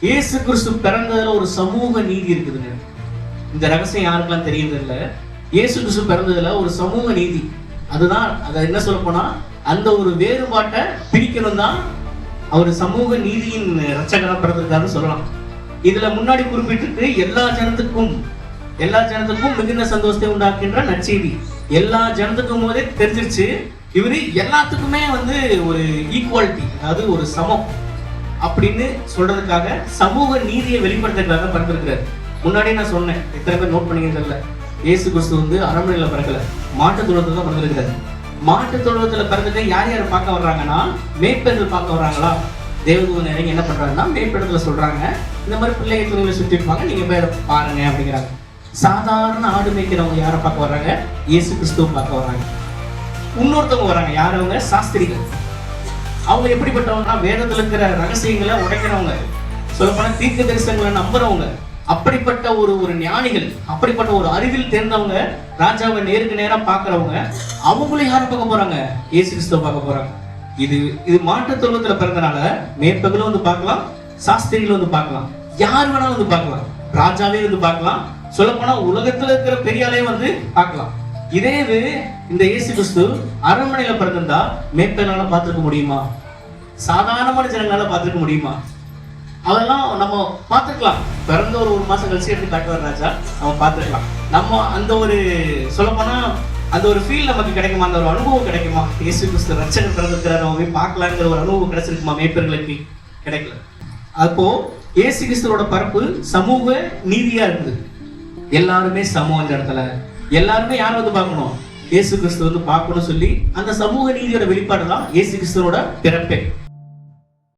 இயேசு கிறிஸ்து பிறந்ததுல ஒரு சமூக நீதி இருக்குதுங்க. இந்த ரகசியம் யாருக்கெல்லாம் தெரியுது இல்ல, இயேசு கிறிஸ்து பிறந்ததுல ஒரு சமூக நீதி. அதுதான் அதை என்ன சொல்ல போனா, அந்த ஒரு வேறுபாட்டை பிரிக்கணும் தான் அவர் சமூக நீதியின் ரட்சகரா பிறந்திருக்காருன்னு சொல்லலாம். இதுல முன்னாடி குறிப்பிட்டு எல்லா ஜனத்துக்கும் மிகுந்த சந்தோஷத்தை உண்டாக்குகின்ற நற்செய்தி. எல்லா ஜனத்துக்கும் போதே தெரிஞ்சிருச்சு இவரு எல்லாத்துக்குமே ஒரு ஈக்குவாலிட்டி, அதாவது ஒரு சமம் அப்படின்னு சொல்றதுக்காக சமூக நீதியை வெளிப்படுத்துறதுக்காக பிறந்திருக்கிறார். முன்னாடி நான் சொன்னேன், எத்தனை பேர் நோட் பண்ணிக்கிறதுல, இயேசு கிறிஸ்து அரண்மனையில பிறக்கல, மாட்டு தொழுவத்துல தான் பிறந்திருக்கிறாரு. மாட்டு தொழுவத்துல பிறந்துட்டு யார் யார் பார்க்க வர்றாங்கன்னா, மேய்ப்பர்கள் பார்க்க வர்றாங்களா. தேவதூதன் இறங்கி என்ன பண்றாங்கன்னா, மேய்ப்படத்துல சொல்றாங்க, இந்த மாதிரி பிள்ளைங்க துணிகளை சுற்றி இருப்பாங்க, நீங்க போய் பாருங்க அப்படிங்கிறாங்க. சாதாரண ஆடு மேய்க்கிறவங்க யாரை பார்க்க வர்றாங்க? இயேசு கிறிஸ்துவ பார்க்க வர்றாங்க. இன்னொருத்தவங்க வர்றாங்க, யார் அவங்க? சாஸ்திரிகள். அவங்க எப்படிப்பட்டவங்கன்னா, வேதத்துல இருக்கிற ரகசியங்களை உடைக்கிறவங்க, சொல்லப்போனா தீர்க்க தரிசனங்களை நம்புறவங்க, அப்படிப்பட்ட ஒரு ஞானிகள், அப்படிப்பட்ட ஒரு அறிவில் தேர்ந்தவங்க, ராஜாவை நேருக்கு நேரா பாக்குறவங்க. அவங்களும் யாரை பார்க்க போறாங்க? இயேசு கிறிஸ்துவ பார்க்க போறாங்க. இது மாட்டு தொழுவத்துல பிறந்தனால மேய்ப்பர்களும் பார்க்கலாம், சாஸ்திரிகளும் பார்க்கலாம், யார் வேணாலும் பார்க்கலாம், ராஜாவே பார்க்கலாம், சொல்லப்போனா உலகத்துல இருக்கிற பெரியாலே பார்க்கலாம். இதே இந்த இயேசு கிறிஸ்து அரண்மனையில பிறந்திருந்தா மேய்ப்பனால பார்த்திருக்க முடியுமா? சாதாரணமான ஜனங்களால பார்த்திருக்க முடியுமா? அதெல்லாம் நம்ம பார்த்துக்கலாம். பிறந்த ஒரு மாசம் கழிச்சு எடுத்து காட்டுவார் ராஜா, நம்ம பார்த்துக்கலாம். நம்ம அந்த ஒரு சொல்லப்போனா அந்த ஒரு ஃபீல் நமக்கு கிடைக்குமா? அந்த ஒரு அனுபவம் கிடைக்குமா? இயேசு கிறிஸ்து ரட்சகர் பிறந்திருக்கிறார், நம்ம போய் பார்க்கலாங்கிற ஒரு அனுபவம் கிடைச்சிருக்குமா? மேய்ப்பர்களுக்கு கிடைக்கல. அப்போ இயேசு கிறிஸ்துவோட பரப்பு சமூக நீதியா இருக்குது. எல்லாருமே சமம். இந்த இடத்துல எல்லாருமே யாரை பார்க்கணும்? இயேசு கிறிஸ்து பார்க்கணும் சொல்லி அந்த சமூக நீதியோட வெளிப்பாடு தான் இயேசு கிறிஸ்துவோட பிறப்பே.